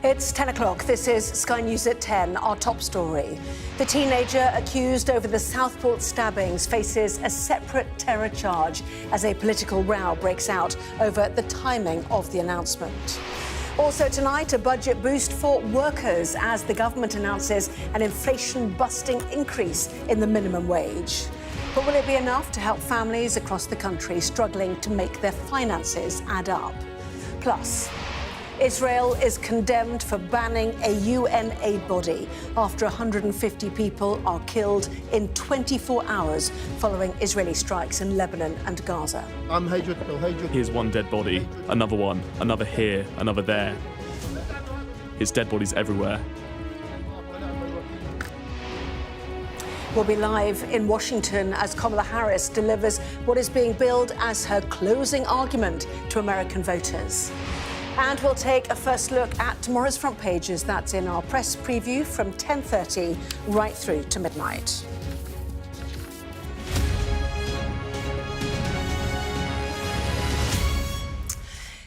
It's 10 o'clock. This is Sky News at 10, our top story. The teenager accused over the Southport stabbings faces a separate terror charge as a political row breaks out over the timing of the announcement. Also tonight, a budget boost for workers as the government announces an inflation-busting increase in the minimum wage. But will it be enough to help families across the country struggling to make their finances add up? Plus, Israel is condemned for banning a UN aid body after 150 people are killed in 24 hours following Israeli strikes in Lebanon and Gaza. Here's one dead body, another one, another here, another there. It's dead bodies everywhere. We'll be live in Washington as Kamala Harris delivers what is being billed as her closing argument to American voters. And we'll take a first look at tomorrow's front pages. That's in our press preview from 10:30 right through to midnight.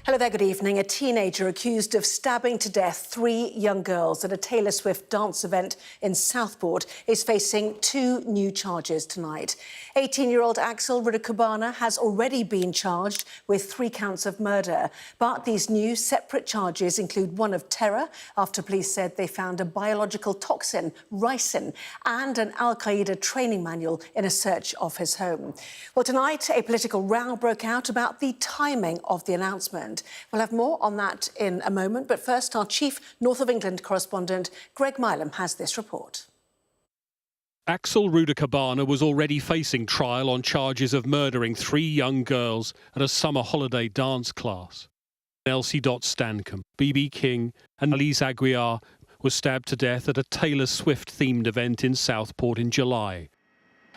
Hello there, good evening. A teenager accused of stabbing to death 3 young girls at a Taylor Swift dance event in Southport is facing 2 new charges tonight. 18-year-old Axel Rudakabana has already been charged with 3 counts of murder. But these new separate charges include one of terror after police said they found a biological toxin, ricin, and an Al-Qaeda training manual in a search of his home. Well, tonight, a political row broke out about the timing of the announcement. We'll have more on that in a moment, but first, our chief North of England correspondent, Greg Milam, has this report. Axel Rudakabana was already facing trial on charges of murdering 3 young girls at a summer holiday dance class. Elsie Stancombe, B.B. King and Elise Aguiar were stabbed to death at a Taylor Swift-themed event in Southport in July.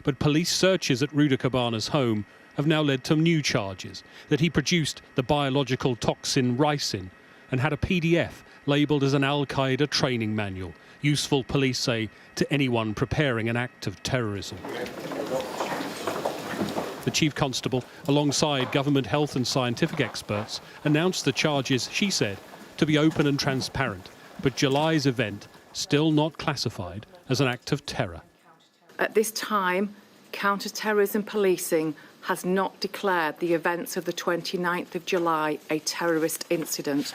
But police searches at Rudakabana's home have now led to new charges, that he produced the biological toxin ricin and had a PDF labelled as an Al-Qaeda training manual, useful, police say, to anyone preparing an act of terrorism. The Chief Constable, alongside government health and scientific experts, announced the charges, she said, to be open and transparent, but July's event still not classified as an act of terror. At this time, counter-terrorism policing has not declared the events of the 29th of July a terrorist incident.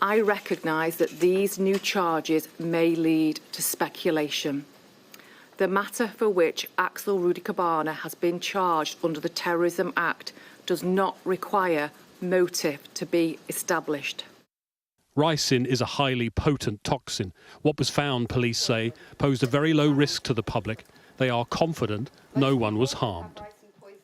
I recognise that these new charges may lead to speculation. The matter for which Axel Rudakabana has been charged under the Terrorism Act does not require motive to be established. Ricin is a highly potent toxin. What was found, police say, posed a very low risk to the public. They are confident no one was harmed.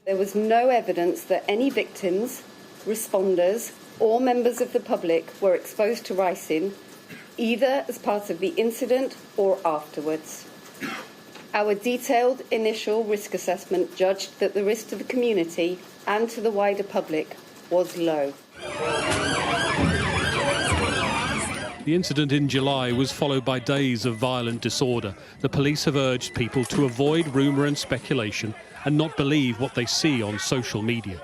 There was no evidence that any victims, responders or members of the public were exposed to ricin, either as part of the incident or afterwards. Our detailed initial risk assessment judged that the risk to the community and to the wider public was low. The incident in July was followed by days of violent disorder. The police have urged people to avoid rumour and speculation and not believe what they see on social media.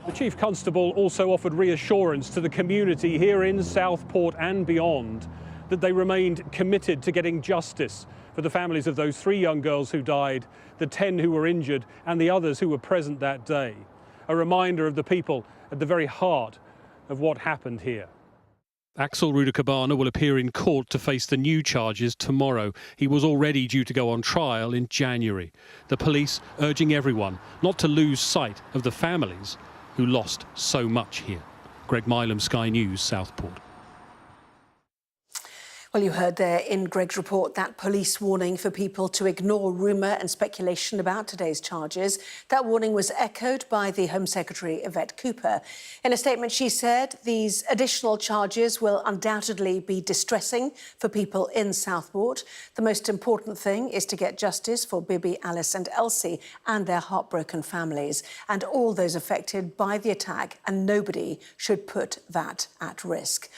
The Chief Constable also offered reassurance to the community here in Southport and beyond that they remained committed to getting justice for the families of those 3 young girls who died, the 10 who were injured and the others who were present that day. A reminder of the people at the very heart of what happened here. Axel Rudakabana will appear in court to face the new charges tomorrow. He was already due to go on trial in January. The police urging everyone not to lose sight of the families who lost so much here. Greg Milam, Sky News, Southport. Well, you heard there in Greg's report that police warning for people to ignore rumour and speculation about today's charges. That warning was echoed by the Home Secretary, Yvette Cooper. In a statement, she said these additional charges will undoubtedly be distressing for people in Southport. The most important thing is to get justice for Bibi, Alice and Elsie and their heartbroken families and all those affected by the attack, and nobody should put that at risk.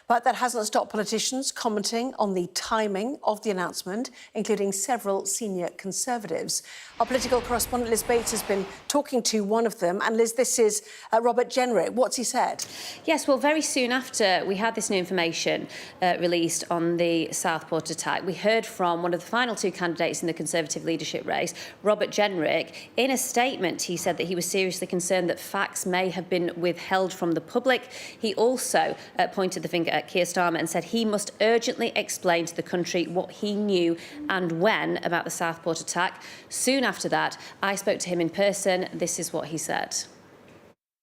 But that hasn't stopped politicians commenting on the timing of the announcement, including several senior Conservatives. Our political correspondent Liz Bates has been talking to one of them. And Liz, this is Robert Jenrick. What's he said? Yes, well, very soon after we had this new information released on the Southport attack, we heard from one of the final two candidates in the Conservative leadership race, Robert Jenrick. In a statement, he said that he was seriously concerned that facts may have been withheld from the public. He also pointed the finger at Keir Starmer and said he must urgently explain to the country what he knew and when about the Southport attack. Soon after that, I spoke to him in person. This is what he said.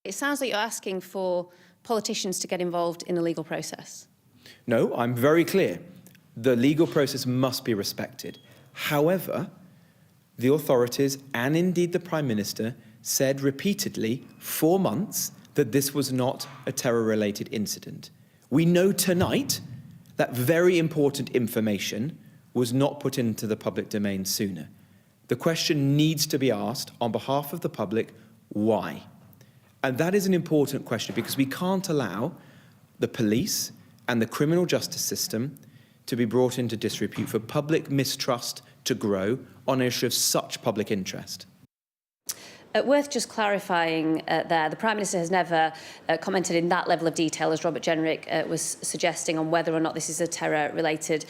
It sounds like you're asking for politicians to get involved in the legal process. No, I'm very clear. The legal process must be respected. However, the authorities and indeed the Prime Minister said repeatedly for months that this was not a terror-related incident. We know tonight that very important information was not put into the public domain sooner. The question needs to be asked on behalf of the public, why? And that is an important question because we can't allow the police and the criminal justice system to be brought into disrepute, for public mistrust to grow on an issue of such public interest. Worth just clarifying there, the Prime Minister has never commented in that level of detail, as Robert Jenrick was suggesting, on whether or not this is a terror-related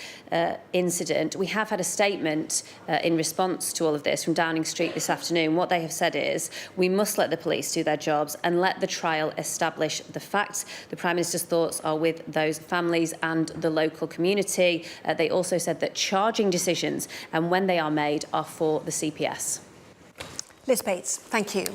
incident. We have had a statement in response to all of this from Downing Street this afternoon. What they have said is, we must let the police do their jobs and let the trial establish the facts. The Prime Minister's thoughts are with those families and the local community. They also said that charging decisions, and when they are made, are for the CPS. Liz Bates, thank you.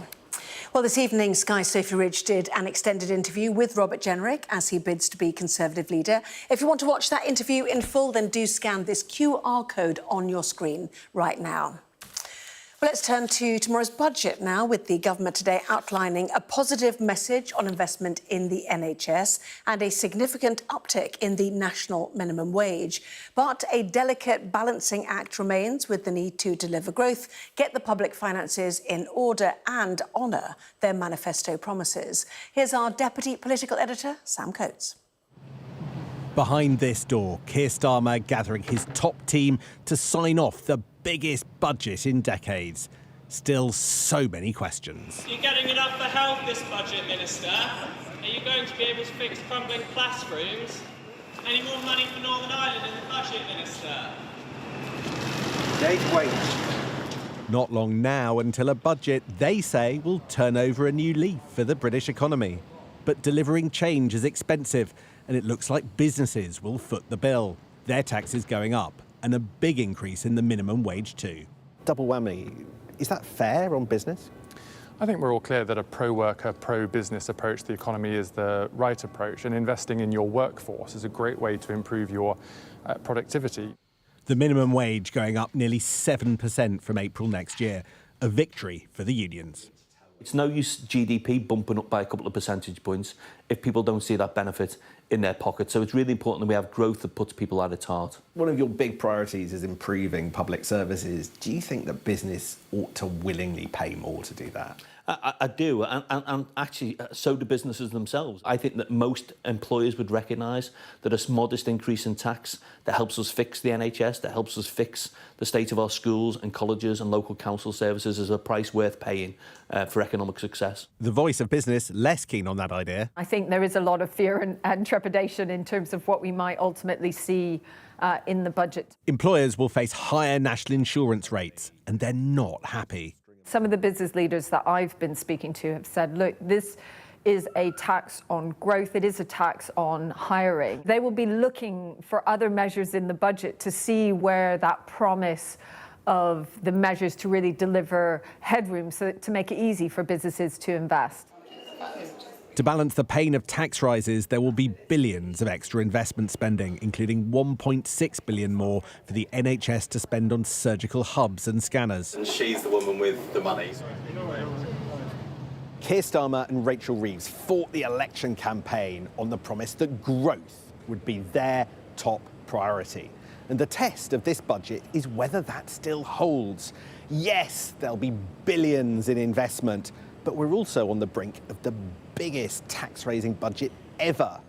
Well, this evening, Sky Sophie Ridge did an extended interview with Robert Jenrick as he bids to be Conservative leader. If you want to watch that interview in full, then do scan this QR code on your screen right now. Well, let's turn to tomorrow's budget now, with the government today outlining a positive message on investment in the NHS and a significant uptick in the national minimum wage. But a delicate balancing act remains, with the need to deliver growth, get the public finances in order and honour their manifesto promises. Here's our Deputy Political Editor, Sam Coates. Behind this door, Keir Starmer gathering his top team to sign off the biggest budget in decades. Still so many questions. Are you getting enough for health this budget, Minister? Are you going to be able to fix crumbling classrooms? Any more money for Northern Ireland in the budget, Minister? They'd wait. Not long now until a budget they say will turn over a new leaf for the British economy. But delivering change is expensive, and it looks like businesses will foot the bill. Their taxes going up, and a big increase in the minimum wage too. Double whammy. Is that fair on business? I think we're all clear that a pro-worker, pro-business approach to the economy is the right approach, and investing in your workforce is a great way to improve your productivity. The minimum wage going up nearly 7% from April next year, a victory for the unions. It's no use GDP bumping up by a couple of percentage points if people don't see that benefit in their pocket. So it's really important that we have growth that puts people at its heart. One of your big priorities is improving public services. Do you think that business ought to willingly pay more to do that? I do, and actually, so do businesses themselves. I think that most employers would recognise that a modest increase in tax that helps us fix the NHS, that helps us fix the state of our schools and colleges and local council services is a price worth paying for economic success. The voice of business less keen on that idea. I think there is a lot of fear and trepidation in terms of what we might ultimately see in the budget. Employers will face higher national insurance rates, and they're not happy. Some of the business leaders that I've been speaking to have said, look, this is a tax on growth, it is a tax on hiring. They will be looking for other measures in the budget to see where that promise of the measures to really deliver headroom to make it easy for businesses to invest. To balance the pain of tax rises, there will be billions of extra investment spending, including $1.6 billion more for the NHS to spend on surgical hubs and scanners. And she's the woman with the money. Keir Starmer and Rachel Reeves fought the election campaign on the promise that growth would be their top priority. And the test of this budget is whether that still holds. Yes, there'll be billions in investment, but we're also on the brink of the biggest tax-raising budget ever.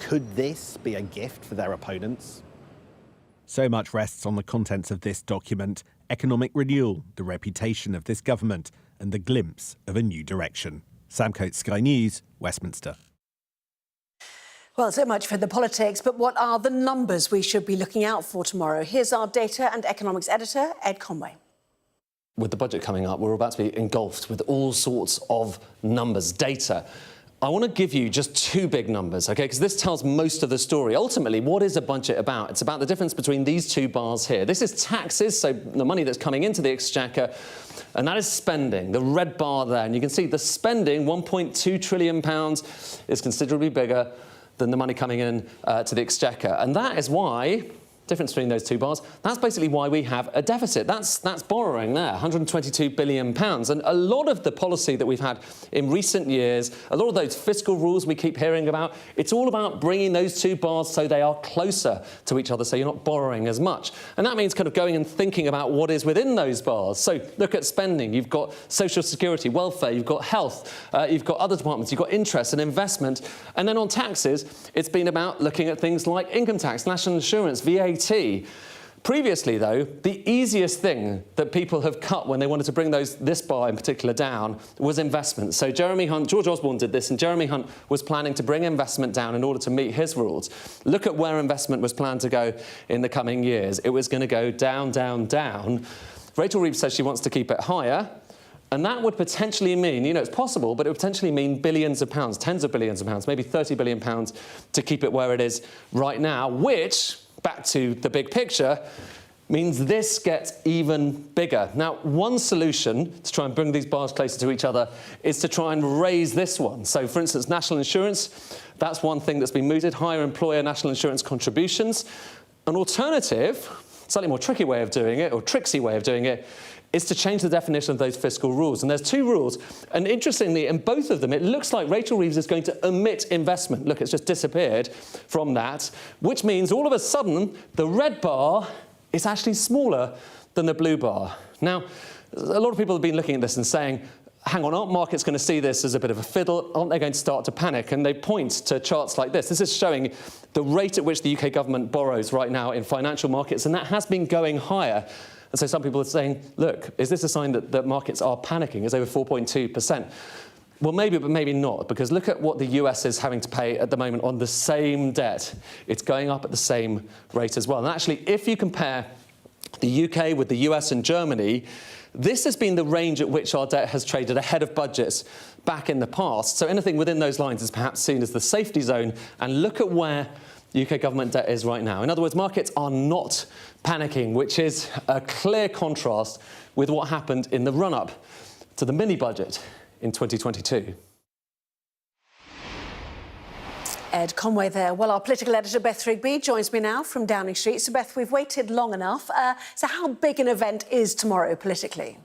Could this be a gift for their opponents? So much rests on the contents of this document: economic renewal, the reputation of this government, and the glimpse of a new direction. Sam Coates, Sky News, Westminster. Well, so much for the politics, but what are the numbers we should be looking out for tomorrow? Here's our data and economics editor, Ed Conway. With the budget coming up, we're about to be engulfed with all sorts of numbers, data. I want to give you just two big numbers, OK, because this tells most of the story. Ultimately, what is a budget about? It's about the difference between these two bars here. This is taxes, so the money that's coming into the exchequer, and that is spending, the red bar there. And you can see the spending, £1.2 trillion, is considerably bigger than the money coming in to the exchequer. And that is why, difference between those two bars, that's basically why we have a deficit. That's borrowing there, £122 billion. And a lot of the policy that we've had in recent years, a lot of those fiscal rules we keep hearing about, it's all about bringing those two bars so they are closer to each other, so you're not borrowing as much. And that means kind of going and thinking about what is within those bars. So look at spending. You've got social security, welfare, you've got health, you've got other departments, you've got interest and investment. And then on taxes, it's been about looking at things like income tax, national insurance, VAT. Previously, though, the easiest thing that people have cut when they wanted to bring this bar in particular down was investment. So Jeremy Hunt, George Osborne did this, and Jeremy Hunt was planning to bring investment down in order to meet his rules. Look at where investment was planned to go in the coming years. It was going to go down, down, down. Rachel Reeves says she wants to keep it higher. And that would potentially mean, you know, it's possible, but it would potentially mean billions of pounds, tens of billions of pounds, maybe £30 billion to keep it where it is right now, which, back to the big picture, means this gets even bigger. Now, one solution to try and bring these bars closer to each other is to try and raise this one. So, for instance, national insurance, that's one thing that's been mooted, higher employer national insurance contributions. An alternative, slightly more tricky way of doing it, or tricksy way of doing it, is to change the definition of those fiscal rules. And there's two rules. And interestingly, in both of them, it looks like Rachel Reeves is going to omit investment. Look, it's just disappeared from that, which means all of a sudden, the red bar is actually smaller than the blue bar. Now, a lot of people have been looking at this and saying, hang on, aren't markets going to see this as a bit of a fiddle? Aren't they going to start to panic? And they point to charts like this. This is showing the rate at which the UK government borrows right now in financial markets, and that has been going higher. And so some people are saying, look, is this a sign that markets are panicking? It's over 4.2%. Well, maybe, but maybe not, because look at what the US is having to pay at the moment on the same debt. It's going up at the same rate as well. And actually, if you compare the UK with the US and Germany, this has been the range at which our debt has traded ahead of budgets back in the past. So anything within those lines is perhaps seen as the safety zone. And look at where UK government debt is right now. In other words, markets are not panicking, which is a clear contrast with what happened in the run-up to the mini-budget in 2022. Ed Conway there. Well, our political editor, Beth Rigby, joins me now from Downing Street. So, Beth, we've waited long enough. So how big an event is tomorrow politically?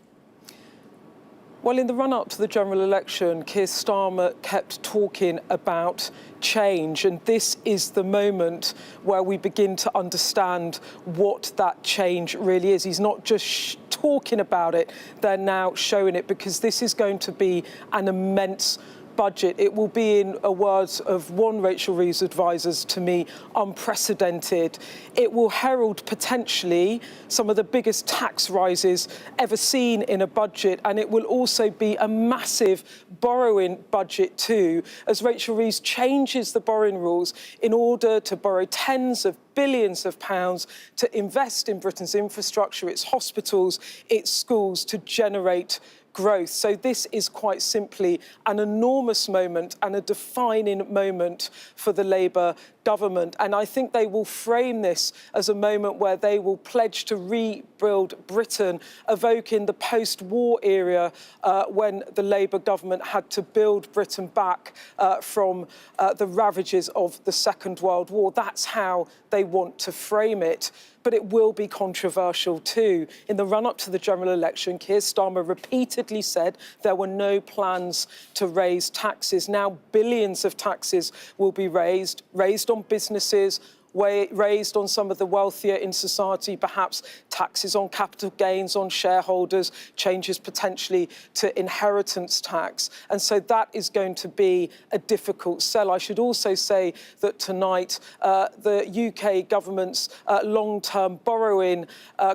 Well, in the run-up to the general election, Keir Starmer kept talking about change, and this is the moment where we begin to understand what that change really is. He's not just talking about it, they're now showing it, because this is going to be an immense budget. It will be, in words of one Rachel Reeves' advisors to me, unprecedented. It will herald potentially some of the biggest tax rises ever seen in a budget, and it will also be a massive borrowing budget too, as Rachel Reeves changes the borrowing rules in order to borrow tens of billions of pounds to invest in Britain's infrastructure, its hospitals, its schools, to generate growth. So this is quite simply an enormous moment and a defining moment for the Labour government. And I think they will frame this as a moment where they will pledge to rebuild Britain, evoking the post-war era when the Labour government had to build Britain back from the ravages of the Second World War. That's how they want to frame it. But it will be controversial too. In the run-up to the general election, Keir Starmer repeatedly said there were no plans to raise taxes. Now billions of taxes will be raised on businesses, raised on some of the wealthier in society, perhaps taxes on capital gains on shareholders, changes potentially to inheritance tax. And so that is going to be a difficult sell. I should also say that tonight the UK government's long-term borrowing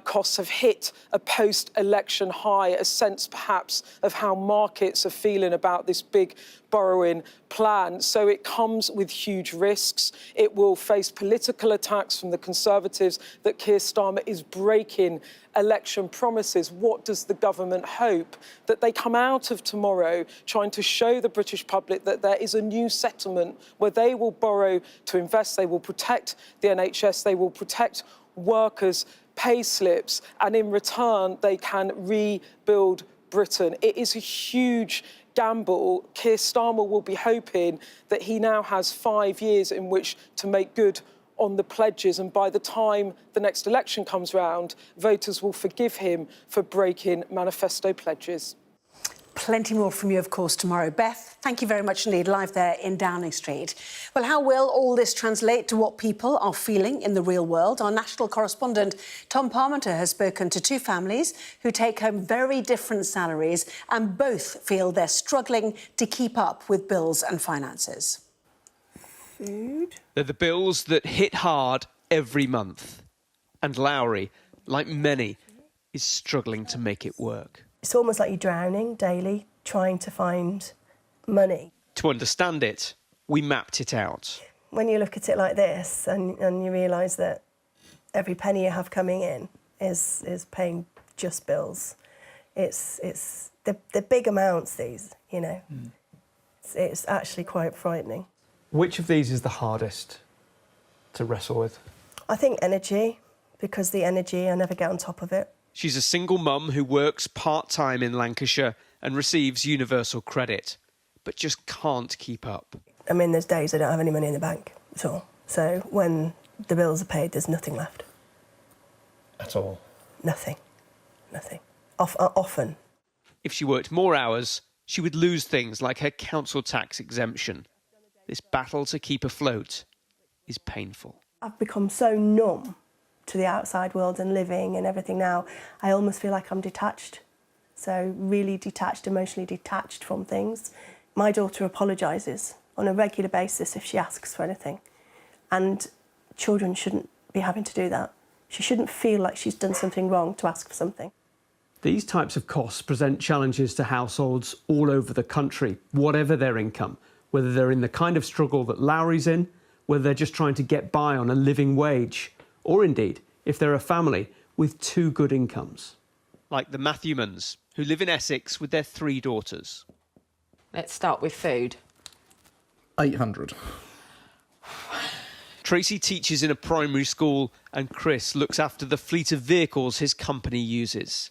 costs have hit a post-election high, a sense perhaps of how markets are feeling about this big borrowing plan. So it comes with huge risks. It will face political attacks from the Conservatives that Keir Starmer is breaking election promises. What does the government hope? That they come out of tomorrow trying to show the British public that there is a new settlement where they will borrow to invest, they will protect the NHS, they will protect workers' pay slips, and in return they can rebuild Britain. It is a huge gamble. Keir Starmer will be hoping that he now has 5 years in which to make good on the pledges, and by the time the next election comes round, voters will forgive him for breaking manifesto pledges. Plenty more from you, of course, tomorrow. Beth, thank you very much indeed, live there in Downing Street. Well, how will all this translate to what people are feeling in the real world? Our national correspondent, Tom Parmenter, has spoken to two families who take home very different salaries and both feel they're struggling to keep up with bills and finances. Food? They're the bills that hit hard every month. And Lowry, like many, is struggling to make it work. It's almost like you're drowning daily, trying to find money. To understand it, we mapped it out. When you look at it like this and you realise that every penny you have coming in is paying just bills, it's the big amounts, these, you know. It's actually quite frightening. Which of these is the hardest to wrestle with? I think energy, because the energy, I never get on top of it. She's a single mum who works part-time in Lancashire and receives universal credit, but just can't keep up. I mean, there's days I don't have any money in the bank at all. So when the bills are paid, there's nothing left. At all? Nothing. Nothing. Often. If she worked more hours, she would lose things like her council tax exemption. This battle to keep afloat is painful. I've become so numb to the outside world and living and everything now, I almost feel like I'm detached. So really detached, emotionally detached from things. My daughter apologises on a regular basis if she asks for anything. And children shouldn't be having to do that. She shouldn't feel like she's done something wrong to ask for something. These types of costs present challenges to households all over the country, whatever their income, whether they're in the kind of struggle that Lowry's in, whether they're just trying to get by on a living wage, or indeed, if they're a family with two good incomes. Like the Matthewmans, who live in Essex with their 3 daughters. Let's start with food. 800. Tracy teaches in a primary school and Chris looks after the fleet of vehicles his company uses.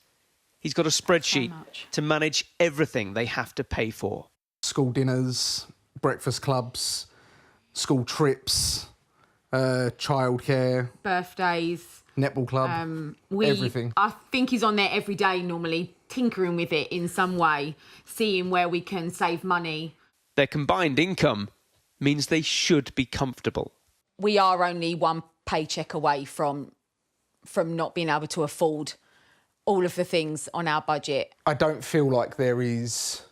He's got a spreadsheet to manage everything they have to pay for. School dinners, breakfast clubs, school trips, childcare, birthdays, netball club, everything. I think he's on there every day normally, tinkering with it in some way, seeing where we can save money. Their combined income means they should be comfortable. We are only one paycheck away from not being able to afford all of the things on our budget. I don't feel like there is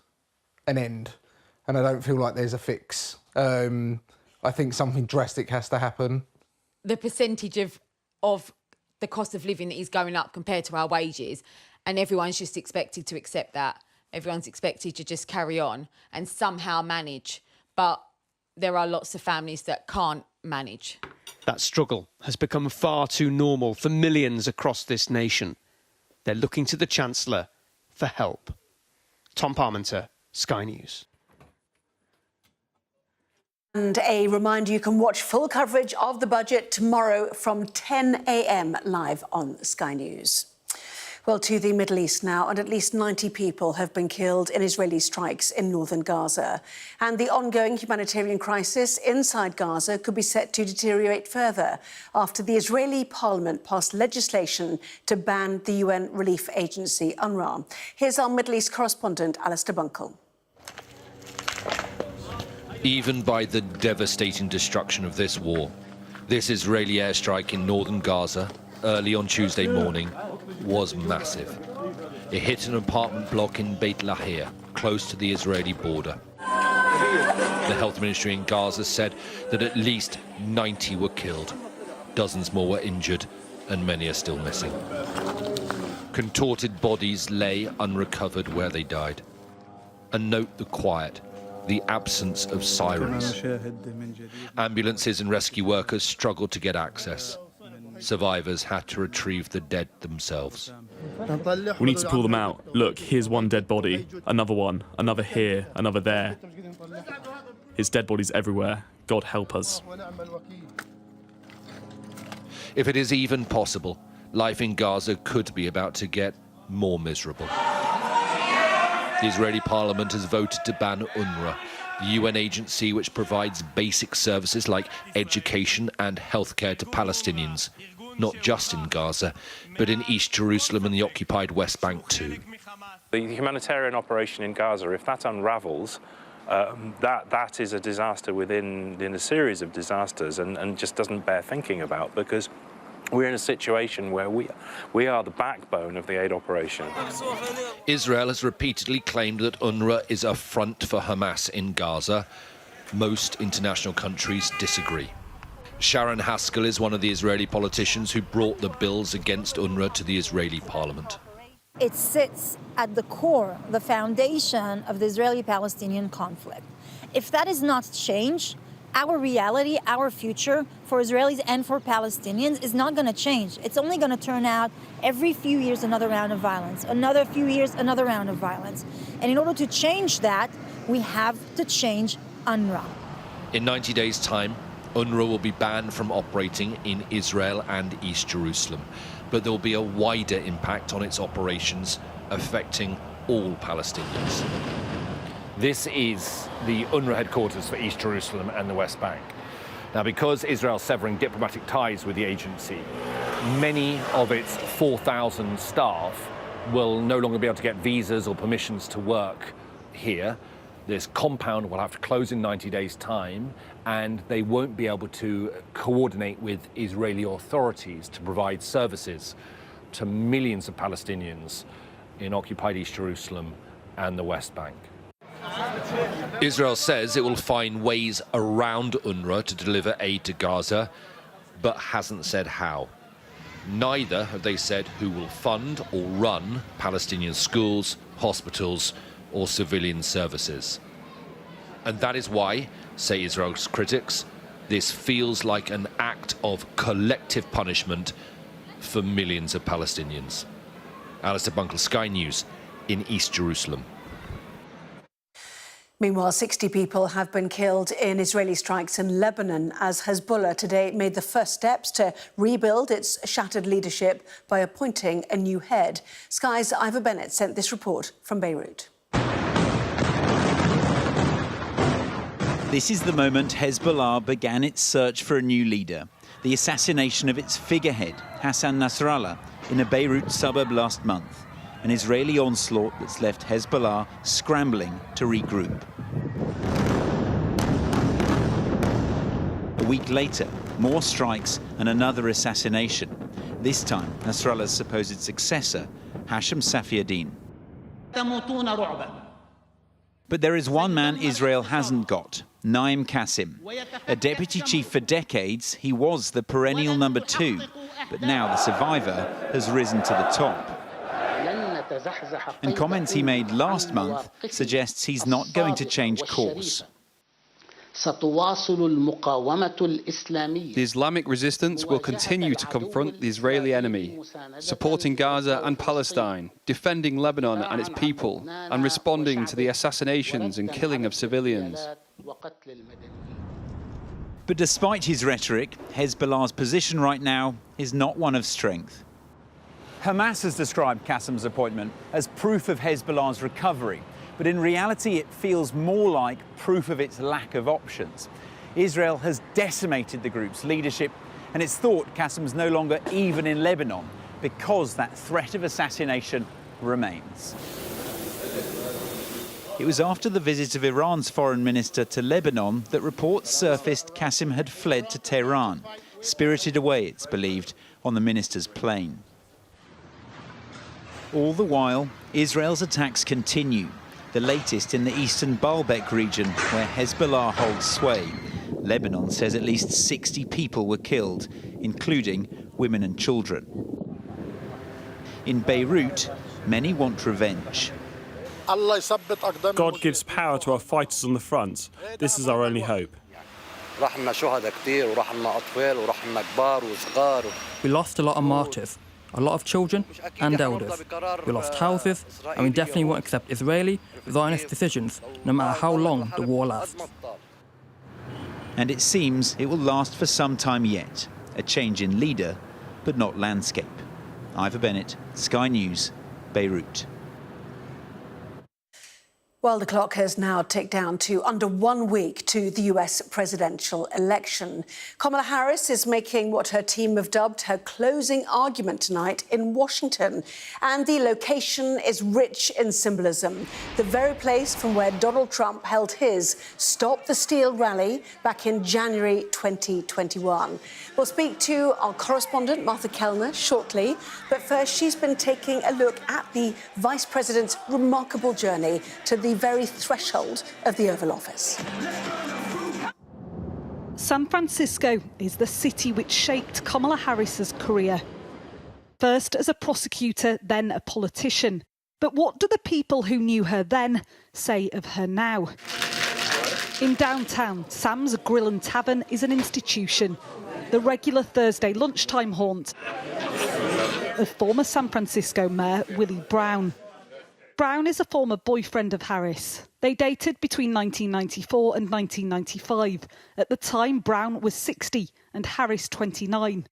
an end, and I don't feel like there's a fix. I think something drastic has to happen. The percentage of the cost of living is going up compared to our wages, and everyone's just expected to accept that. Everyone's expected to just carry on and somehow manage. But there are lots of families that can't manage. That struggle has become far too normal for millions across this nation. They're looking to the Chancellor for help. Tom Parmenter, Sky News. And a reminder, you can watch full coverage of the budget tomorrow from 10 a.m. live on Sky News. Well, to the Middle East now, and at least 90 people have been killed in Israeli strikes in northern Gaza. And the ongoing humanitarian crisis inside Gaza could be set to deteriorate further after the Israeli parliament passed legislation to ban the UN relief agency UNRWA. Here's our Middle East correspondent, Alistair Bunkle. Even by the devastating destruction of this war, This Israeli airstrike in northern Gaza early on Tuesday morning was massive. It hit an apartment block in Beit Lahir, close to the Israeli border. The health ministry in Gaza said that at least 90 were killed. Dozens more were injured and many are still missing. Contorted bodies lay unrecovered where they died. And note the quiet, the absence of sirens. Ambulances and rescue workers struggled to get access. Survivors had to retrieve the dead themselves. We need to pull them out. Look, here's one dead body, another one, another here, another there. It's dead bodies everywhere. God help us. If it is even possible, life in Gaza could be about to get more miserable. The Israeli parliament has voted to ban UNRWA, the UN agency which provides basic services like education and healthcare to Palestinians, not just in Gaza, but in East Jerusalem and the occupied West Bank too. The humanitarian operation in Gaza, if that unravels, that is a disaster within a series of disasters and just doesn't bear thinking about, because we're in a situation where we are the backbone of the aid operation. Israel has repeatedly claimed that UNRWA is a front for Hamas in Gaza. Most international countries disagree. Sharon Haskell is one of the Israeli politicians who brought the bills against UNRWA to the Israeli parliament. It sits at the core, the foundation of the Israeli-Palestinian conflict. If that is not changed, our reality, our future for Israelis and for Palestinians is not going to change. It's only going to turn out every few years another round of violence, another few years another round of violence. And in order to change that, we have to change UNRWA. In 90 days' time, UNRWA will be banned from operating in Israel and East Jerusalem. But there will be a wider impact on its operations, affecting all Palestinians. This is the UNRWA headquarters for East Jerusalem and the West Bank. Now, because Israel's severing diplomatic ties with the agency, many of its 4,000 staff will no longer be able to get visas or permissions to work here. This compound will have to close in 90 days' time, and they won't be able to coordinate with Israeli authorities to provide services to millions of Palestinians in occupied East Jerusalem and the West Bank. Israel says it will find ways around UNRWA to deliver aid to Gaza, but hasn't said how. Neither have they said who will fund or run Palestinian schools, hospitals, or civilian services. And that is why, say Israel's critics, this feels like an act of collective punishment for millions of Palestinians. Alistair Bunkle, Sky News, in East Jerusalem. Meanwhile, 60 people have been killed in Israeli strikes in Lebanon as Hezbollah today made the first steps to rebuild its shattered leadership by appointing a new head. Sky's Ivor Bennett sent this report from Beirut. This is the moment Hezbollah began its search for a new leader. The assassination of its figurehead, Hassan Nasrallah, in a Beirut suburb last month. An Israeli onslaught that's left Hezbollah scrambling to regroup. A week later, more strikes and another assassination. This time, Nasrallah's supposed successor, Hashem Safiuddin. But there is one man Israel hasn't got, Naim Qasim. A deputy chief for decades, he was the perennial number 2. But now the survivor has risen to the top. And comments he made last month suggests he's not going to change course. The Islamic resistance will continue to confront the Israeli enemy, supporting Gaza and Palestine, defending Lebanon and its people, and responding to the assassinations and killing of civilians. But despite his rhetoric, Hezbollah's position right now is not one of strength. Hamas has described Qasim's appointment as proof of Hezbollah's recovery, but in reality it feels more like proof of its lack of options. Israel has decimated the group's leadership, and it's thought Qasim's no longer even in Lebanon because that threat of assassination remains. It was after the visit of Iran's foreign minister to Lebanon that reports surfaced Qasim had fled to Tehran. spirited away, it's believed, on the minister's plane. All the while, Israel's attacks continue, the latest in the eastern Baalbek region, where Hezbollah holds sway. Lebanon says at least 60 people were killed, including women and children. In Beirut, many want revenge. God gives power to our fighters on the front. This is our only hope. We lost a lot of martyrs, a lot of children and elders. We lost houses, and we definitely won't accept Israeli, Zionist decisions, no matter how long the war lasts. And it seems it will last for some time yet. A change in leader, but not landscape. Ivor Bennett, Sky News, Beirut. Well, the clock has now ticked down to under 1 week to the US presidential election. Kamala Harris is making what her team have dubbed her closing argument tonight in Washington. And the location is rich in symbolism. The very place from where Donald Trump held his Stop the Steal rally back in January 2021. We'll speak to our correspondent, Martha Kellner, shortly. But first, she's been taking a look at the Vice President's remarkable journey to the very threshold of the Oval Office. San Francisco is the city which shaped Kamala Harris's career. First as a prosecutor, then a politician. But what do the people who knew her then say of her now? In downtown, Sam's Grill and Tavern is an institution, the regular Thursday lunchtime haunt of former San Francisco Mayor Willie Brown. Brown is a former boyfriend of Harris. They dated between 1994 and 1995. At the time, Brown was 60 and Harris 29.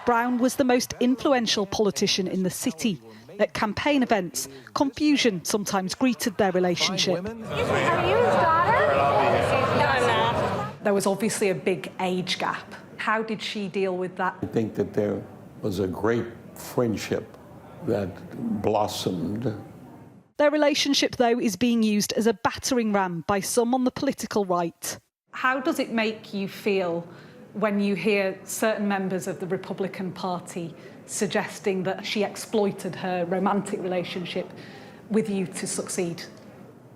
Brown was the most influential politician in the city. At campaign events, confusion sometimes greeted their relationship. Are you his daughter? There was obviously a big age gap. How did she deal with that? I think that there was a great friendship that blossomed. Their relationship, though, is being used as a battering ram by some on the political right. How does it make you feel when you hear certain members of the Republican Party suggesting that she exploited her romantic relationship with you to succeed?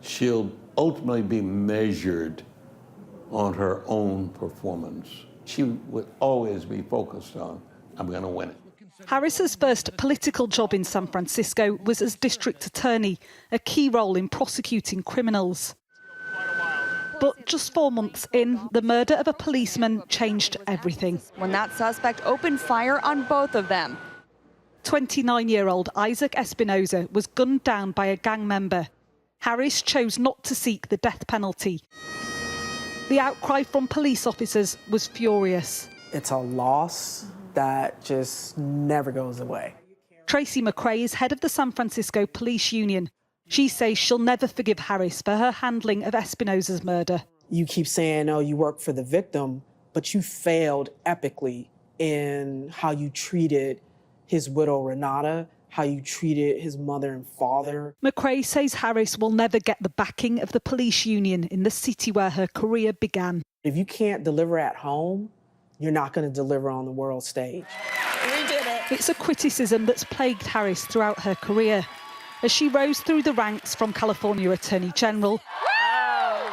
She'll ultimately be measured on her own performance. She would always be focused on, I'm going to win it. Harris's first political job in San Francisco was as district attorney, a key role in prosecuting criminals. But just 4 months in, the murder of a policeman changed everything. When that suspect opened fire on both of them. 29-year-old Isaac Espinoza was gunned down by a gang member. Harris chose not to seek the death penalty. The outcry from police officers was furious. It's a loss that just never goes away. Tracy McRae is head of the San Francisco Police Union. She says she'll never forgive Harris for her handling of Espinoza's murder. You keep saying, oh, you work for the victim, but you failed epically in how you treated his widow, Renata, how you treated his mother and father. McRae says Harris will never get the backing of the police union in the city where her career began. If you can't deliver at home, you're not going to deliver on the world stage. We did it. It's a criticism that's plagued Harris throughout her career, as she rose through the ranks from California Attorney General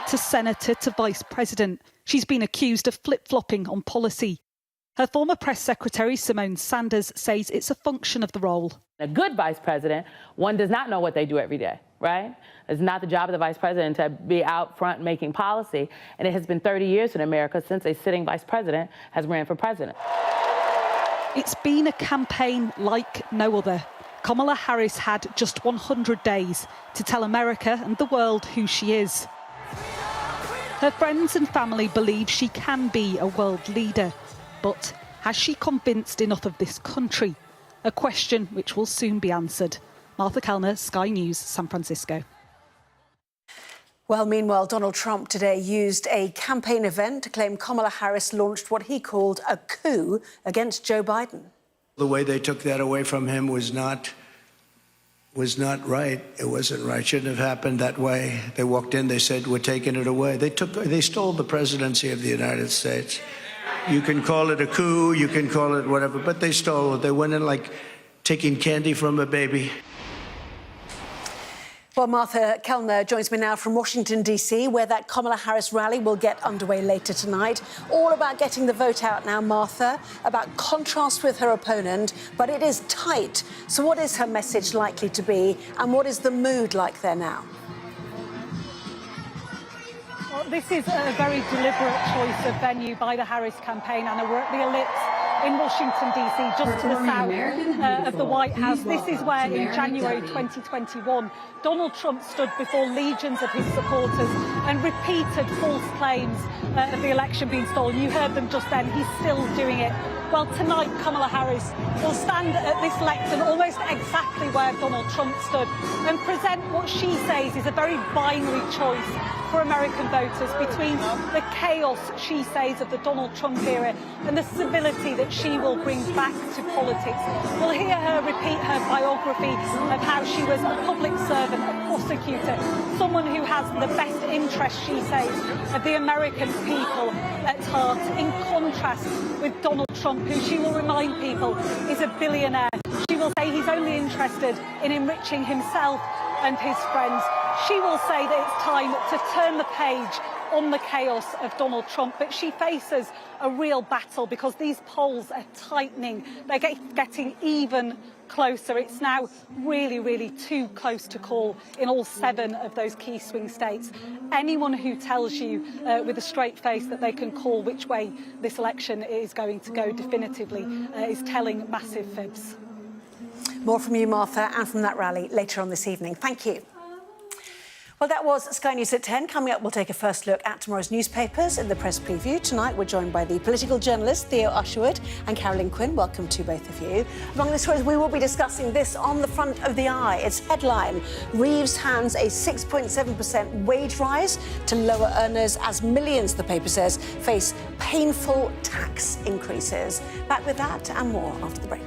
to Senator to Vice President. She's been accused of flip-flopping on policy. Her former press secretary, Simone Sanders, says it's a function of the role. A good vice president, one does not know what they do every day, right? It's not the job of the vice president to be out front making policy. And it has been 30 years in America since a sitting vice president has ran for president. It's been a campaign like no other. Kamala Harris had just 100 days to tell America and the world who she is. Her friends and family believe she can be a world leader. But has she convinced enough of this country? A question which will soon be answered. Martha Kellner, Sky News, San Francisco. Well, meanwhile, Donald Trump today used a campaign event to claim Kamala Harris launched what he called a coup against Joe Biden. The way they took that away from him was not right. It wasn't right. Shouldn't have happened that way. They walked in, they said, we're taking it away. They stole the presidency of the United States. You can call it a coup, you can call it whatever, but they stole it. They went in like taking candy from a baby. Well, Martha Kellner joins me now from Washington, D.C., where that Kamala Harris rally will get underway later tonight. All about getting the vote out now, Martha, about contrast with her opponent, but it is tight. So what is her message likely to be, and what is the mood like there now? Well, this is a very deliberate choice of venue by the Harris campaign, Anna. We're at the Ellipse in Washington, D.C., just to the south of the White House. This is where, in January 2021, Donald Trump stood before legions of his supporters and repeated false claims of the election being stolen. You heard them just then. He's still doing it. Well, tonight, Kamala Harris will stand at this lectern almost exactly where Donald Trump stood and present what she says is a very binary choice for American voters between the chaos, she says, of the Donald Trump era and the civility that she will bring back to politics. We'll hear her repeat her biography of how she was a public servant, a prosecutor, someone who has the best interest, she says, of the American people at heart, in contrast with Donald Trump, who she will remind people is a billionaire. She will say he's only interested in enriching himself and his friends. She will say that it's time to turn the page on the chaos of Donald Trump, but she faces a real battle because these polls are tightening. They're getting even closer. It's now really, really too close to call in all 7 of those key swing states. Anyone who tells you with a straight face that they can call which way this election is going to go definitively is telling massive fibs. More from you, Martha, and from that rally later on this evening. Thank you. Well, that was Sky News at 10. Coming up, we'll take a first look at tomorrow's newspapers in the press preview. Tonight, we're joined by the political journalist Theo Usherwood and Carolyn Quinn. Welcome to both of you. Among the stories, we will be discussing this on the front of the eye. Its headline, Reeves hands a 6.7% wage rise to lower earners as millions, the paper says, face painful tax increases. Back with that and more after the break.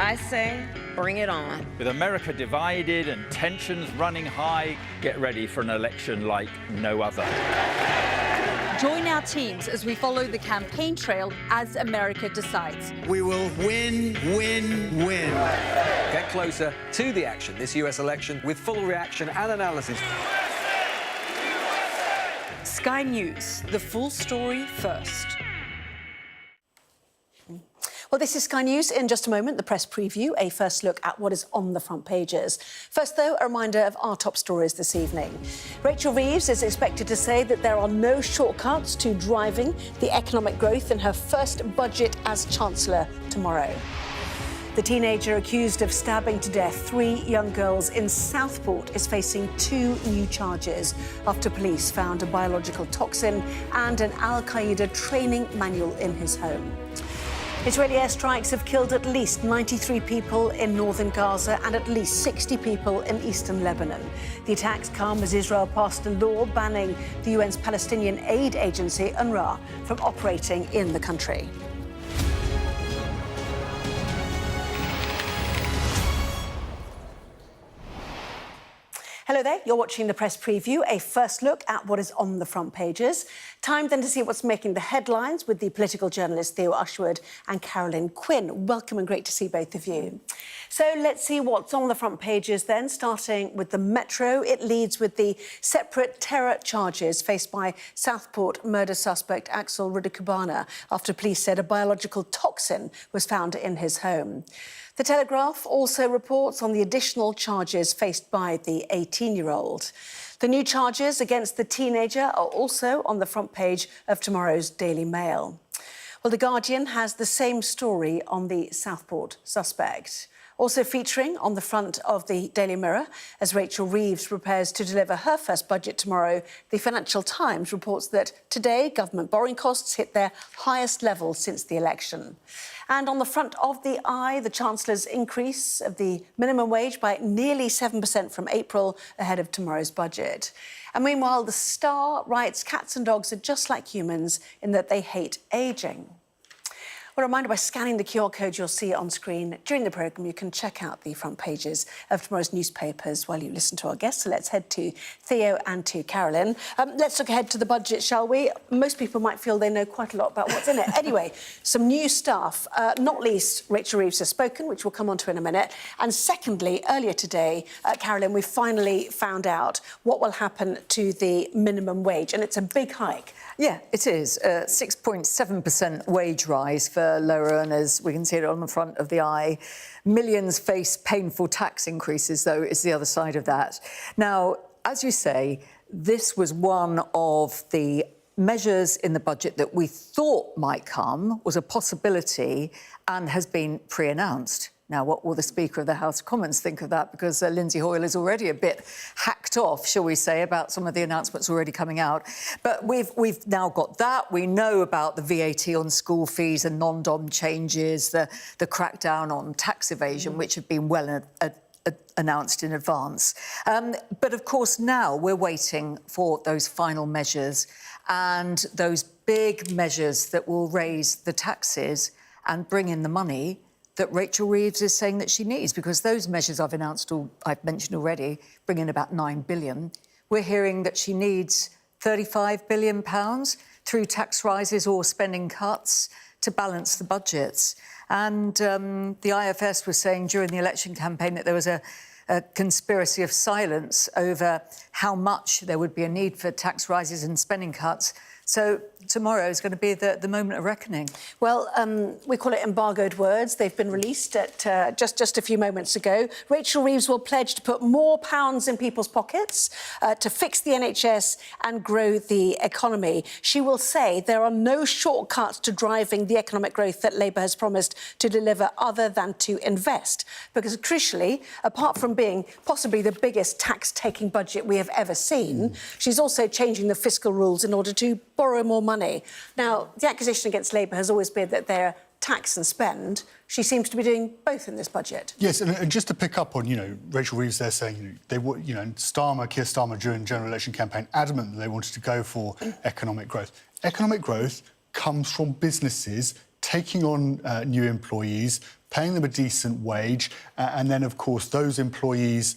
I say, bring it on. With America divided and tensions running high, get ready for an election like no other. Join our teams as we follow the campaign trail as America decides. We will win, win, win. Get closer to the action this US election with full reaction and analysis. Sky News, the full story first. Well, this is Sky News. In just a moment, the press preview, a first look at what is on the front pages. First, though, a reminder of our top stories this evening. Rachel Reeves is expected to say that there are no shortcuts to driving the economic growth in her first budget as Chancellor tomorrow. The teenager accused of stabbing to death 3 young girls in Southport is facing 2 new charges after police found a biological toxin and an Al-Qaeda training manual in his home. Israeli airstrikes have killed at least 93 people in northern Gaza and at least 60 people in eastern Lebanon. The attacks come as Israel passed a law banning the UN's Palestinian aid agency, UNRWA, from operating in the country. Hello there, you're watching the press preview, a first look at what is on the front pages. Time then to see what's making the headlines with the political journalists Theo Ushwood and Carolyn Quinn. Welcome and great to see both of you. So let's see what's on the front pages then, starting with the Metro. It leads with the separate terror charges faced by Southport murder suspect Axel Rudikubana after police said a biological toxin was found in his home. The Telegraph also reports on the additional charges faced by the 18-year-old. The new charges against the teenager are also on the front page of tomorrow's Daily Mail. Well, The Guardian has the same story on the Southport suspect. Also featuring on the front of the Daily Mirror, as Rachel Reeves prepares to deliver her first budget tomorrow, the Financial Times reports that today government borrowing costs hit their highest level since the election. And on the front of the Eye, the Chancellor's increase of the minimum wage by nearly 7% from April ahead of tomorrow's budget. And meanwhile, The Star writes cats and dogs are just like humans in that they hate ageing. A reminder, by scanning the QR code you'll see on screen during the programme, you can check out the front pages of tomorrow's newspapers while you listen to our guests. So let's head to Theo and to Carolyn. Let's look ahead to the budget, shall we? Most people might feel they know quite a lot about what's in it. Anyway, some new stuff, not least Rachel Reeves has spoken, which we'll come on to in a minute. And secondly, earlier today, Carolyn, we finally found out what will happen to the minimum wage. And it's a big hike. Yeah, it is. 6.7% wage rise for lower earners. We can see it on the front of the Eye. Millions face painful tax increases, though, is the other side of that. Now, as you say, this was one of the measures in the budget that we thought might come, was a possibility, and has been pre-announced. Now, what will the Speaker of the House of Commons think of that? Because Lindsay Hoyle is already a bit hacked off, shall we say, about some of the announcements already coming out. But we've now got that. We know about the VAT on school fees and non-dom changes, the crackdown on tax evasion, which have been well announced in advance. But, of course, now we're waiting for those final measures and those big measures that will raise the taxes and bring in the money that Rachel Reeves is saying that she needs, because those measures I've mentioned already, bring in about £9 billion. We're hearing that she needs £35 billion through tax rises or spending cuts to balance the budgets. And the IFS was saying during the election campaign that there was a conspiracy of silence over how much there would be a need for tax rises and spending cuts. So tomorrow is going to be the moment of reckoning. Well, we call it embargoed words. They've been released at just a few moments ago. Rachel Reeves will pledge to put more pounds in people's pockets, to fix the NHS and grow the economy. She will say there are no shortcuts to driving the economic growth that Labour has promised to deliver other than to invest. Because crucially, apart from being possibly the biggest tax-taking budget we have ever seen, she's also changing the fiscal rules in order to borrow more money. Now, the accusation against Labour has always been that they're tax and spend. She seems to be doing both in this budget. Yes, and just to pick up on, Rachel Reeves there saying, Keir Starmer during the general election campaign adamant that they wanted to go for economic growth. Economic growth comes from businesses taking on new employees, paying them a decent wage, and then, of course, those employees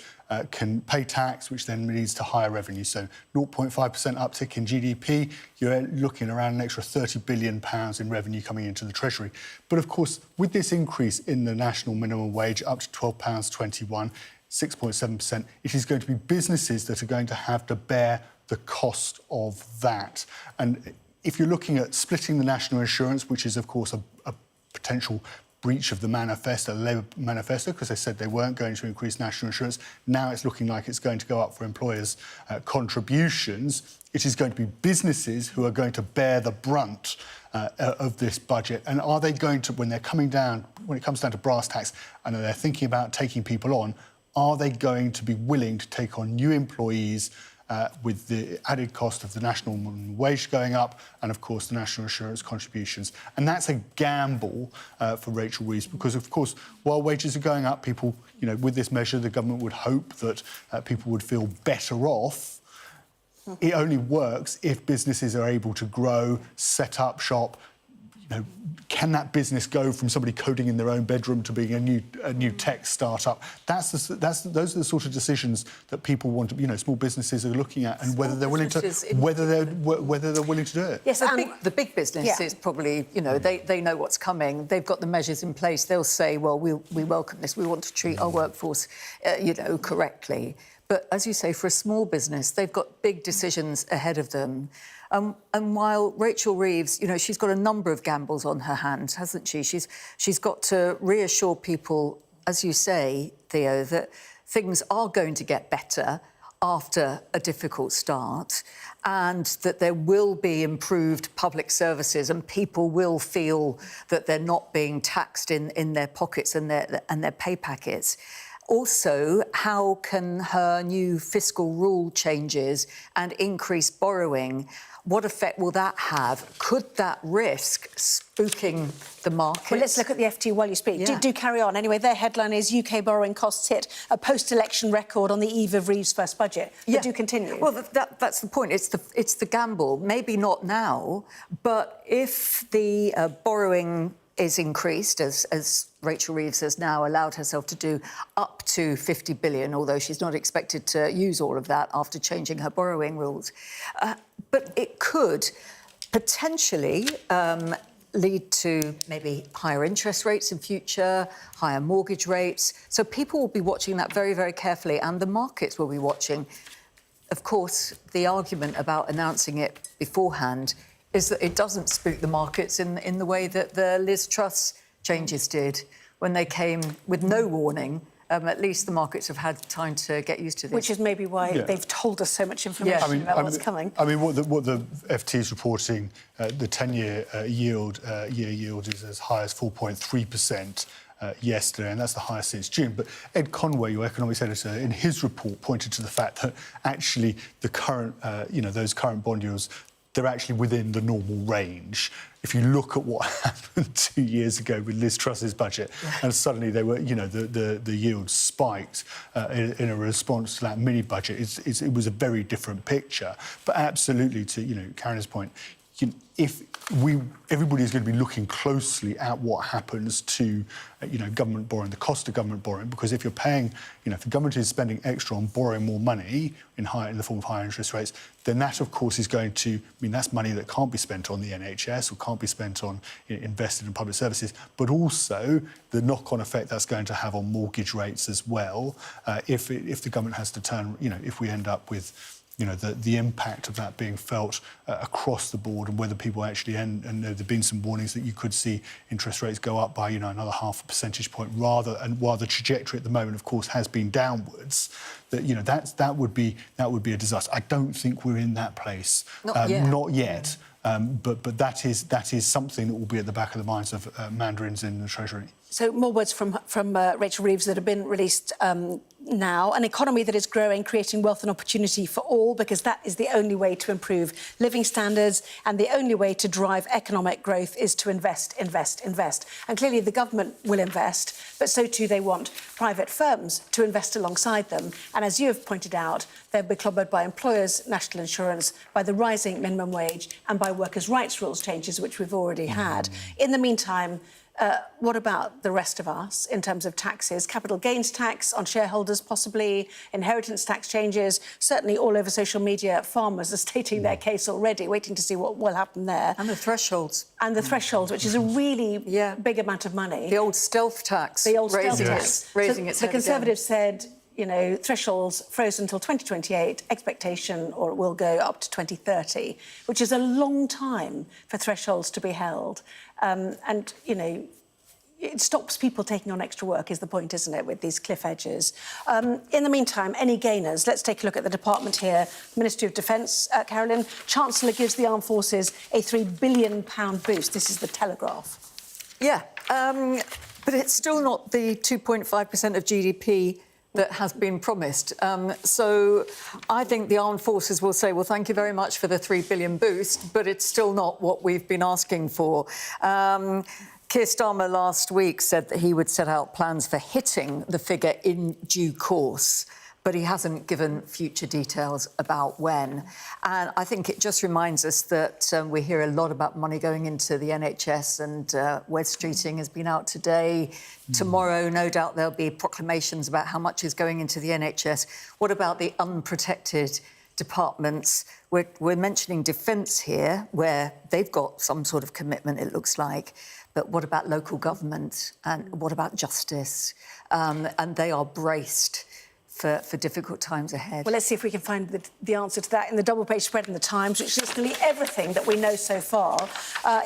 can pay tax, which then leads to higher revenue. So 0.5% uptick in GDP, you're looking around an extra £30 billion in revenue coming into the Treasury. But, of course, with this increase in the national minimum wage up to £12.21, 6.7%, it is going to be businesses that are going to have to bear the cost of that. And if you're looking at splitting the national insurance, which is, of course, a potential breach of the manifesto, the Labour manifesto, because they said they weren't going to increase national insurance. Now it's looking like it's going to go up for employers' contributions. It is going to be businesses who are going to bear the brunt of this budget. And are they going to, when they're coming down, when it comes down to brass tacks, and they're thinking about taking people on, are they going to be willing to take on new employees with the added cost of the national minimum wage going up and, of course, the national insurance contributions? And that's a gamble for Rachel Reeves because, of course, while wages are going up, people, you know, with this measure, the government would hope that people would feel better off. It only works if businesses are able to grow, set up shop. You know, can that business go from somebody coding in their own bedroom to being a new tech startup? Those are the sort of decisions that people want to, you know, small businesses are looking at, and whether they're willing to do it. Yes, the big businesses probably, you know, they know what's coming. They've got the measures in place. They'll say, well, we welcome this. We want to treat our workforce, you know, correctly. But as you say, for a small business, they've got big decisions ahead of them. And while Rachel Reeves, you know, she's got a number of gambles on her hands, hasn't she? She's got to reassure people, as you say, Theo, that things are going to get better after a difficult start and that there will be improved public services and people will feel that they're not being taxed in their pockets and their pay packets. Also, how can her new fiscal rule changes and increased borrowing, what effect will that have? Could that risk spooking the market? Well, let's look at the FT while you speak. Yeah. Do carry on. Anyway, their headline is UK borrowing costs hit a post-election record on the eve of Reeves' first budget. But do continue. Well, that's the point. It's the gamble. Maybe not now, but if the borrowing is increased, as Rachel Reeves has now allowed herself to do, up to 50 billion, although she's not expected to use all of that after changing her borrowing rules. But it could potentially lead to maybe higher interest rates in future, higher mortgage rates. So people will be watching that very, very carefully, and the markets will be watching. Of course, the argument about announcing it beforehand is that it doesn't spook the markets in the way that the Liz Truss changes did when they came with no warning. At least the markets have had time to get used to this. Which is maybe why they've told us so much information about what's coming. I mean, what the FT is reporting, the 10-year year yield is as high as 4.3%. Yesterday, and that's the highest since June. But Ed Conway, your economics editor, in his report pointed to the fact that actually the current, those current bond yields, they're actually within the normal range. If you look at what happened 2 years ago with Liz Truss's budget, and suddenly they were, you know, the yields spiked in a response to that mini budget, it was a very different picture. But absolutely, to Karen's point, if everybody is going to be looking closely at what happens to, government borrowing, the cost of government borrowing, because if you're paying, if the government is spending extra on borrowing more money in the form of higher interest rates, then that, of course, is going to mean that's money that can't be spent on the NHS or can't be spent on invested in public services, but also the knock-on effect that's going to have on mortgage rates as well. If the government has to turn, if we end up with the impact of that being felt across the board, and whether people actually and there have been some warnings that you could see interest rates go up by another 0.5 percentage point, while the trajectory at the moment, of course, has been downwards. That would be a disaster. I don't think we're in that place. Not yet. But that is something that will be at the back of the minds of mandarins in the Treasury. So more words from Rachel Reeves that have been released now. An economy that is growing, creating wealth and opportunity for all, because that is the only way to improve living standards, and the only way to drive economic growth is to invest. And clearly the government will invest, but so too they want private firms to invest alongside them. And as you have pointed out, they'll be clobbered by employers' national insurance, by the rising minimum wage, and by workers' rights rules changes, which we've already had. In the meantime, what about the rest of us in terms of taxes? Capital gains tax on shareholders, possibly, inheritance tax changes. Certainly all over social media, farmers are stating their case already, waiting to see what will happen there. And the thresholds. And the thresholds, which is a really big amount of money. The old stealth tax. The old stealth tax. Raising its The head Conservatives said, you know, thresholds frozen until 2028, expectation, or it will go up to 2030, which is a long time for thresholds to be held. And, you know, it stops people taking on extra work, is the point, isn't it, with these cliff edges? In the meantime, any gainers? Let's take a look at the department here. Ministry of Defence, Carolyn. Chancellor gives the armed forces a £3 billion boost. This is the Telegraph. Yeah, but it's still not the 2.5% of GDP that has been promised. So I think the armed forces will say, well, thank you very much for the £3 billion boost, but it's still not what we've been asking for. Keir Starmer last week said that he would set out plans for hitting the figure in due course, but he hasn't given future details about when. And I think it just reminds us that we hear a lot about money going into the NHS, and Wes Streeting has been out today. Tomorrow, no doubt, there'll be proclamations about how much is going into the NHS. What about the unprotected departments? We're mentioning defence here, where they've got some sort of commitment, it looks like. But what about local government? And what about justice? And they are braced for difficult times ahead. Well, let's see if we can find the answer to that in the double-page spread in the Times, which is nearly everything that we know so far,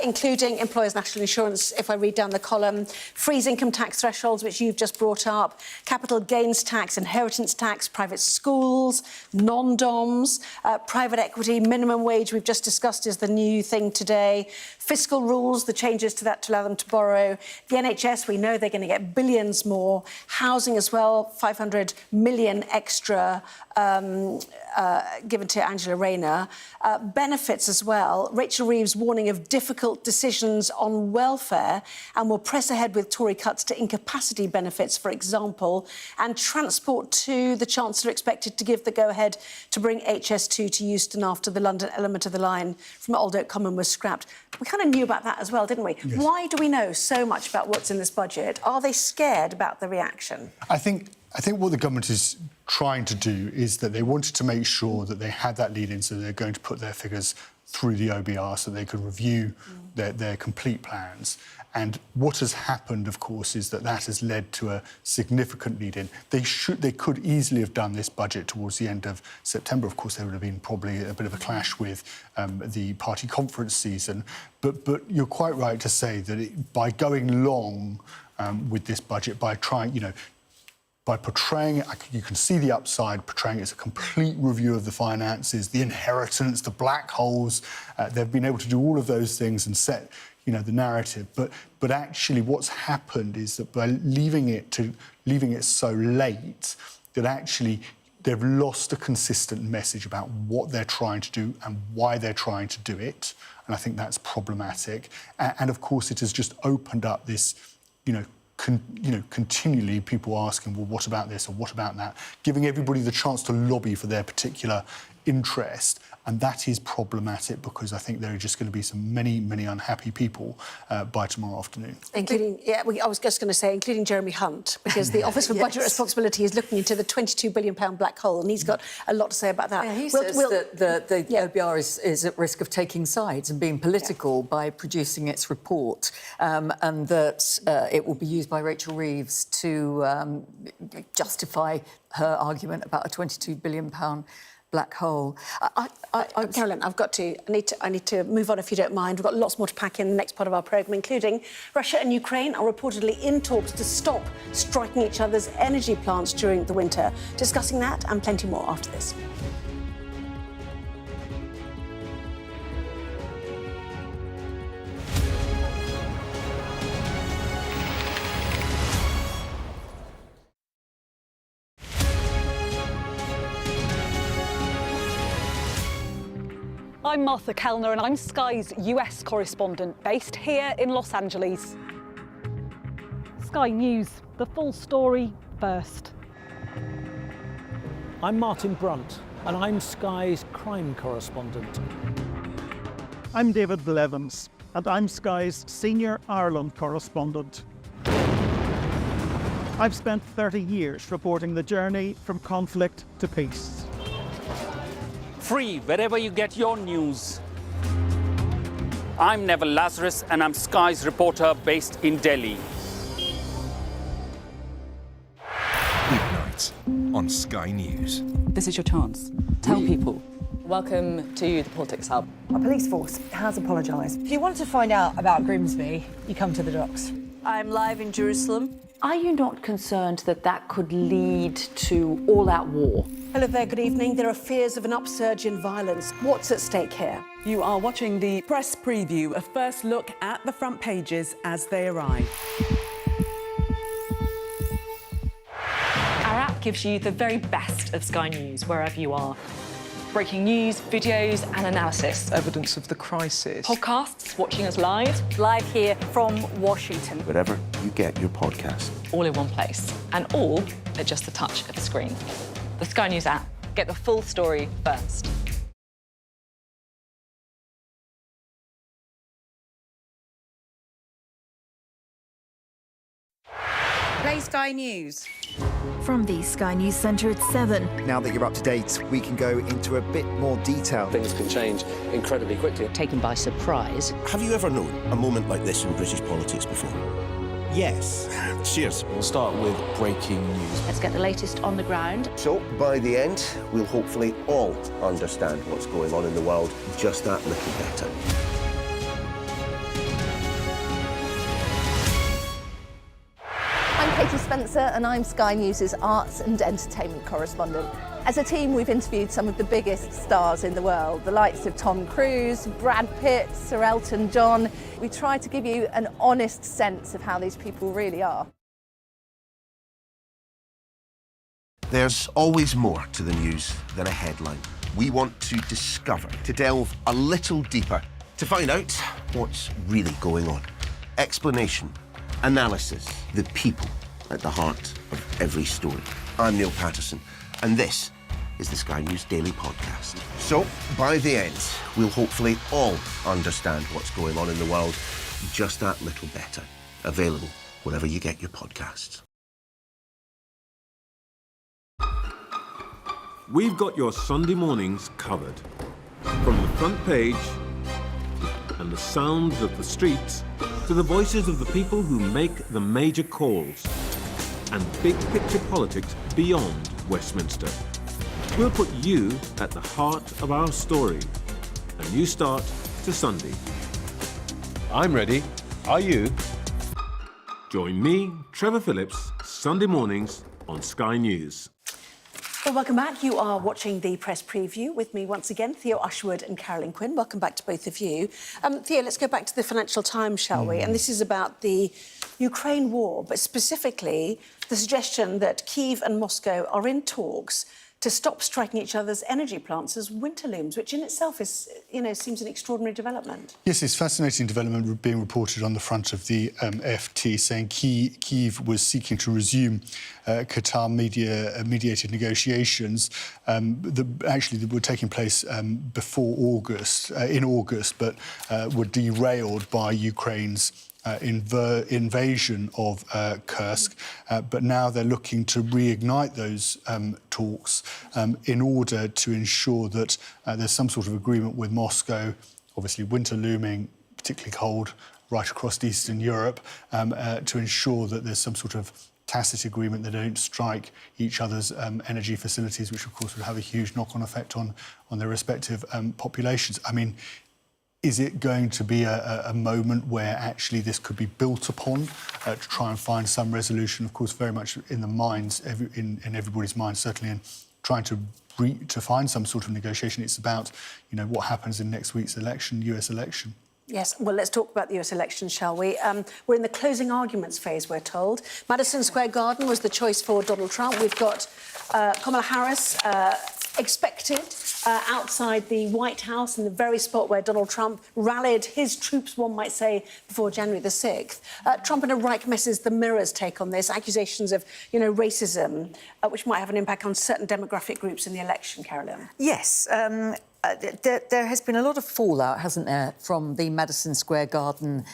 including employers' national insurance, if I read down the column, freeze income tax thresholds, which you've just brought up, capital gains tax, inheritance tax, private schools, non-DOMs, private equity, minimum wage, we've just discussed, is the new thing today, fiscal rules, the changes to that to allow them to borrow, the NHS, we know they're going to get billions more, housing as well, 500 million extra given to Angela Rayner. Benefits as well. Rachel Reeves warning of difficult decisions on welfare and will press ahead with Tory cuts to incapacity benefits, for example. And transport too. The Chancellor expected to give the go-ahead to bring HS2 to Euston after the London element of the line from Old Oak Common was scrapped. We kind of knew about that as well, didn't we? Yes. Why do we know so much about what's in this budget? Are they scared about the reaction? I think what the government is trying to do is that they wanted to make sure that they had that lead-in, so they're going to put their figures through the OBR so they could review their complete plans. And what has happened, of course, is that has led to a significant lead-in. They could easily have done this budget towards the end of September. Of course, there would have been probably a bit of a clash with the party conference season. But you're quite right to say that by going long with this budget, by trying, you know, by portraying it, you can see the upside, portraying it as a complete review of the finances, the inheritance, the black holes. They've been able to do all of those things and set, you know, the narrative. But actually, what's happened is that by leaving it so late, that actually they've lost a consistent message about what they're trying to do and why they're trying to do it. And I think that's problematic. And of course, it has just opened up this, continually people asking, well, what about this or what about that? Giving everybody the chance to lobby for their particular interest. And that is problematic because I think there are just going to be many unhappy people by tomorrow afternoon. Including, I was just going to say, including Jeremy Hunt, because the Office for Budget Responsibility is looking into the £22 billion black hole, and he's got a lot to say about that. Yeah, he says that the OBR is at risk of taking sides and being political by producing its report, and that it will be used by Rachel Reeves to justify her argument about a £22 billion black hole. Carolyn, I need to move on if you don't mind. We've got lots more to pack in the next part of our programme, including Russia and Ukraine are reportedly in talks to stop striking each other's energy plants during the winter. Discussing that and plenty more after this. I'm Martha Kellner and I'm Sky's US correspondent based here in Los Angeles. Sky News, the full story first. I'm Martin Brunt and I'm Sky's crime correspondent. I'm David Blevins, and I'm Sky's senior Ireland correspondent. I've spent 30 years reporting the journey from conflict to peace. Free wherever you get your news. I'm Neville Lazarus, and I'm Sky's reporter based in Delhi. Weeknights on Sky News. This is your chance. Tell people. Welcome to the Politics Hub. Our police force has apologised. If you want to find out about Grimsby, you come to the docks. I'm live in Jerusalem. Are you not concerned that that could lead to all-out war? Hello there, good evening. There are fears of an upsurge in violence. What's at stake here? You are watching the press preview, a first look at the front pages as they arrive. Our app gives you the very best of Sky News wherever you are. Breaking news, videos and analysis. Evidence of the crisis. Podcasts, watching us live. Live here from Washington. Wherever you get your podcast. All in one place. And all at just the touch of a screen. The Sky News app. Get the full story first. Play Sky News. From the Sky News Centre at 7. Now that you're up to date, we can go into a bit more detail. Things can change incredibly quickly. Taken by surprise. Have you ever known a moment like this in British politics before? Yes. Cheers. We'll start with breaking news. Let's get the latest on the ground. So, by the end, we'll hopefully all understand what's going on in the world just that little better. I'm Katie Spencer and I'm Sky News' arts and entertainment correspondent. As a team, we've interviewed some of the biggest stars in the world, the likes of Tom Cruise, Brad Pitt, Sir Elton John. We try to give you an honest sense of how these people really are. There's always more to the news than a headline. We want to discover, to delve a little deeper, to find out what's really going on. Explanation, analysis, the people at the heart of every story. I'm Neil Patterson, and this is the Sky News Daily Podcast. So, by the end, we'll hopefully all understand what's going on in the world just that little better. Available wherever you get your podcasts. We've got your Sunday mornings covered. From the front page and the sounds of the streets to the voices of the people who make the major calls and big picture politics beyond Westminster. We'll put you at the heart of our story. A new start to Sunday. I'm ready. Are you? Join me, Trevor Phillips, Sunday mornings on Sky News. Well, welcome back. You are watching the press preview with me once again, Theo Ushwood and Carolyn Quinn. Welcome back to both of you. Theo, let's go back to the Financial Times, shall we? And this is about the Ukraine war, but specifically the suggestion that Kyiv and Moscow are in talks to stop striking each other's energy plants as winter looms, which in itself is, seems an extraordinary development. Yes, it's a fascinating development being reported on the front of the FT, saying Kyiv was seeking to resume Qatar-mediated negotiations that were taking place before August, in August, but were derailed by Ukraine's invasion of Kursk, but now they're looking to reignite those talks in order to ensure that there's some sort of agreement with Moscow. Obviously, winter looming, particularly cold right across Eastern Europe, to ensure that there's some sort of tacit agreement that they don't strike each other's energy facilities, which of course would have a huge knock-on effect on their respective populations. I mean, is it going to be a moment where actually this could be built upon to try and find some resolution? Of course, very much in the minds, in everybody's minds, certainly in trying to find some sort of negotiation. It's about, what happens in next week's election, US election. Yes, well, let's talk about the US election, shall we? We're in the closing arguments phase, we're told. Madison Square Garden was the choice for Donald Trump. We've got Kamala Harris expected outside the White House in the very spot where Donald Trump rallied his troops, one might say, before January the 6th. Trump and a Reich messes the Mirror's take on this, accusations of, racism, which might have an impact on certain demographic groups in the election, Carolyn. Yes. There has been a lot of fallout, hasn't there, from the Madison Square Garden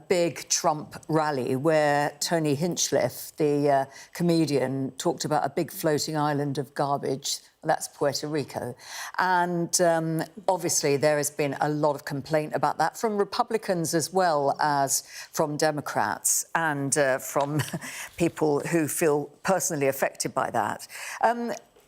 big Trump rally where Tony Hinchcliffe, the comedian, talked about a big floating island of garbage. That's Puerto Rico. And obviously there has been a lot of complaint about that from Republicans as well as from Democrats and from people who feel personally affected by that.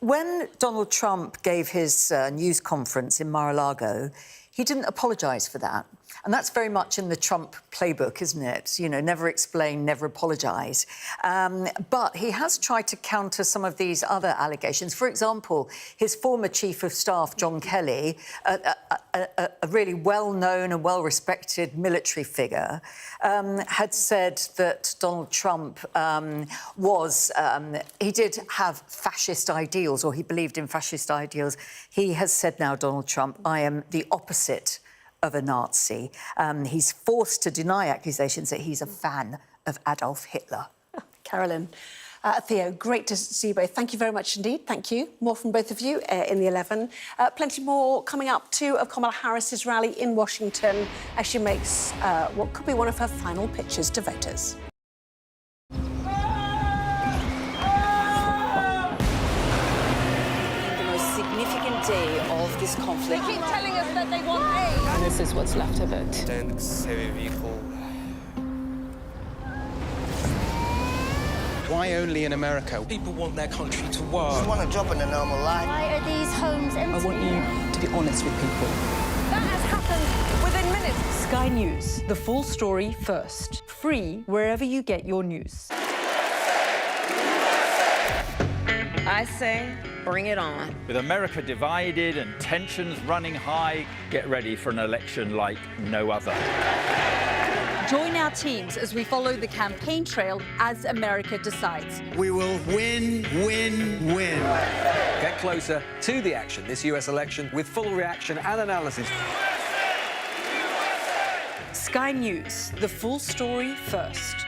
When Donald Trump gave his news conference in Mar-a-Lago, he didn't apologise for that. And that's very much in the Trump playbook, isn't it? You know, never explain, never apologise. But he has tried to counter some of these other allegations. For example, his former chief of staff, John Kelly, a really well-known and well-respected military figure, had said that Donald Trump he did have fascist ideals, or he believed in fascist ideals. He has said now, Donald Trump, I am the opposite of a Nazi. He's forced to deny accusations that he's a fan of Adolf Hitler. Carolyn, Theo, great to see you both. Thank you very much indeed. Thank you. More from both of you in the 11. Plenty more coming up too of Kamala Harris's rally in Washington as she makes what could be one of her final pitches to voters. Significant day of this conflict. They keep telling us that they want aid. And this is what's left of it. Heavy vehicle. Why only in America? People want their country to work. Just want a job in a normal life. Why are these homes empty? I want you to be honest with people. That has happened within minutes. Sky News, the full story first. Free wherever you get your news. I say, bring it on. With America divided and tensions running high, get ready for an election like no other. Join our teams as we follow the campaign trail as America decides. We will win, win, win. Get closer to the action this US election with full reaction and analysis. Sky News, the full story first.